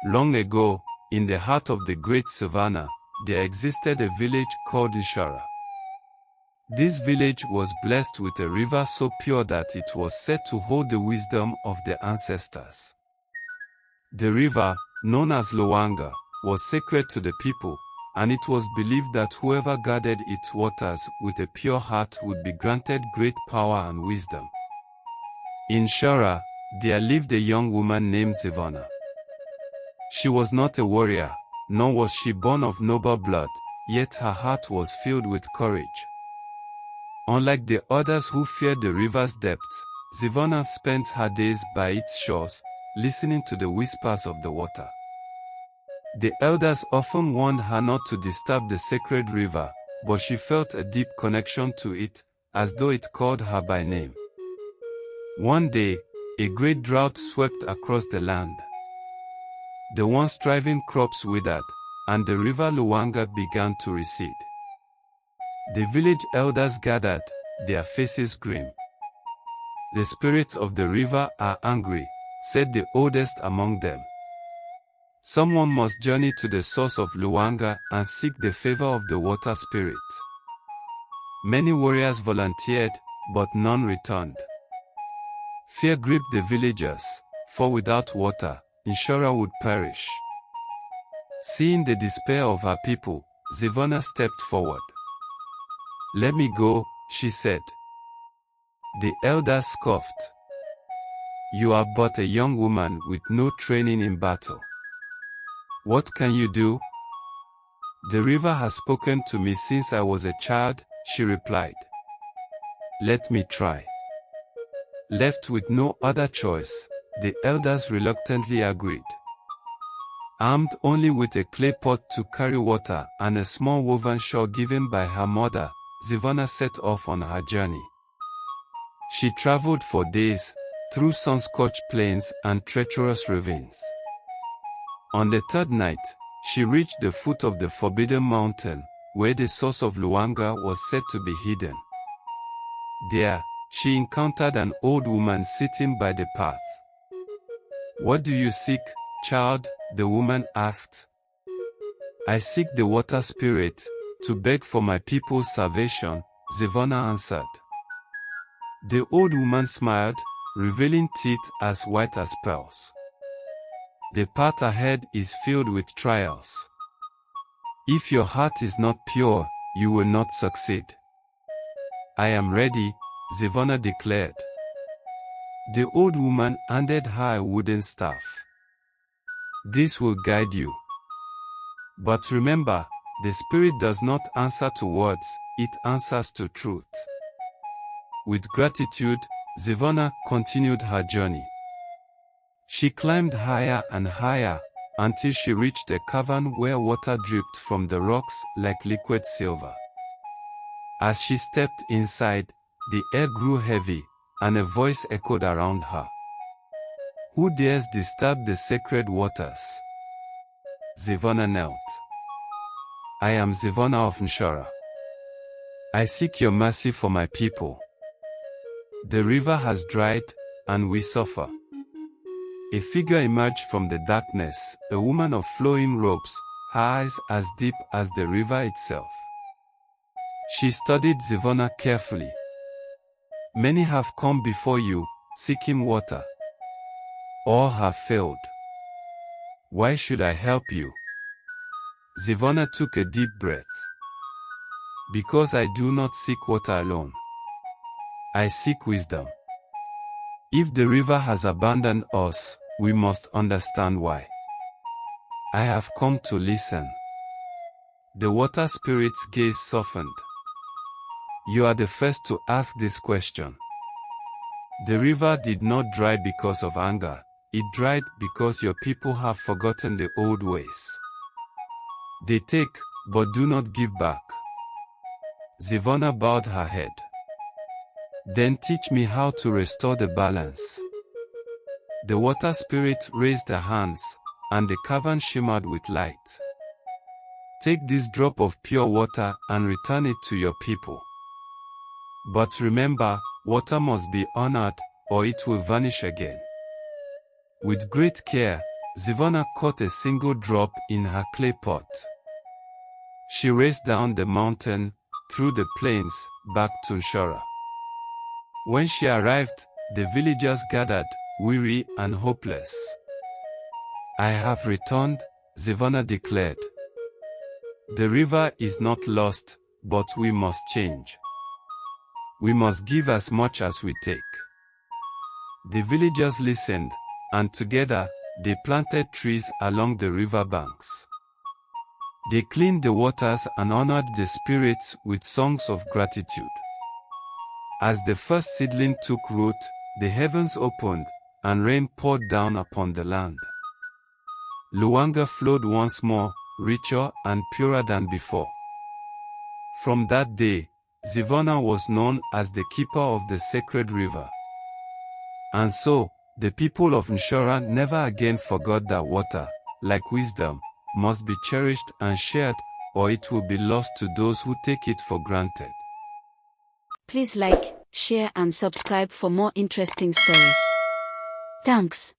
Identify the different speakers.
Speaker 1: Long ago, in the heart of the great Savanna, there existed a village called Nshara. This village was blessed with a river so pure that it was said to hold the wisdom of the ancestors. The river, known as Luwanga, was sacred to the people, and it was believed that whoever guarded its waters with a pure heart would be granted great power and wisdom. In Nshara, there lived a young woman named Zivana. She was not a warrior, nor was she born of noble blood, yet her heart was filled with courage. Unlike the others who feared the river's depths, Zivana spent her days by its shores, listening to the whispers of the water. The elders often warned her not to disturb the sacred river, but she felt a deep connection to it, as though it called her by name. One day, a great drought swept across the land. The once thriving crops withered, and the river Luwanga began to recede. The village elders gathered, their faces grim. "The spirits of the river are angry," said the oldest among them. "Someone must journey to the source of Luwanga and seek the favor of the water spirit." Many warriors volunteered, but none returned. Fear gripped the villagers, for without water, Nshara would perish. Seeing the despair of her people, Zivana stepped forward. "Let me go," she said. The elders scoffed. "You are but a young woman with no training in battle. What can you do?" "The river has spoken to me since I was a child," she replied. "Let me try." Left with no other choice, the elders reluctantly agreed. Armed only with a clay pot to carry water and a small woven shawl given by her mother, Zivana set off on her journey. She traveled for days, through sun-scorched plains and treacherous ravines. On the third night, she reached the foot of the forbidden mountain, where the source of Luwanga was said to be hidden. There, she encountered an old woman sitting by the path. "What do you seek, child?" the woman asked. "I seek the water spirit, to beg for my people's salvation," Zivana answered. The old woman smiled, revealing teeth as white as pearls. "The path ahead is filled with trials. If your heart is not pure, you will not succeed." "I am ready," Zivana declared. The old woman handed her a wooden staff. "This will guide you. But remember, the spirit does not answer to words, it answers to truth." With gratitude, Zivana continued her journey. She climbed higher and higher, until she reached a cavern where water dripped from the rocks like liquid silver. As she stepped inside, the air grew heavy, and a voice echoed around her. "Who dares disturb the sacred waters?" Zivana knelt. "I am Zivana of Nshara. I seek your mercy for my people. The river has dried, and we suffer." A figure emerged from the darkness, a woman of flowing robes, her eyes as deep as the river itself. She studied Zivana carefully. "Many have come before you, seeking water. All have failed. Why should I help you?" Zivana took a deep breath. "Because I do not seek water alone. I seek wisdom. If the river has abandoned us, we must understand why. I have come to listen." The water spirit's gaze softened. "You are the first to ask this question. The river did not dry because of anger, it dried because your people have forgotten the old ways. They take, but do not give back." Zivana bowed her head. "Then teach me how to restore the balance." The water spirit raised her hands, and the cavern shimmered with light. "Take this drop of pure water and return it to your people. But remember, water must be honored, or it will vanish again." With great care, Zivana caught a single drop in her clay pot. She raced down the mountain, through the plains, back to Nshara. When she arrived, the villagers gathered, weary and hopeless. "I have returned," Zivana declared. "The river is not lost, but we must change. We must give as much as we take." The villagers listened, and together, they planted trees along the river banks. They cleaned the waters and honored the spirits with songs of gratitude. As the first seedling took root, the heavens opened, and rain poured down upon the land. Luwanga flowed once more, richer and purer than before. From that day, Zivana was known as the keeper of the sacred river. And so, the people of Nshara never again forgot that water, like wisdom, must be cherished and shared, or it will be lost to those who take it for granted.
Speaker 2: Please like, share and subscribe for more interesting stories. Thanks.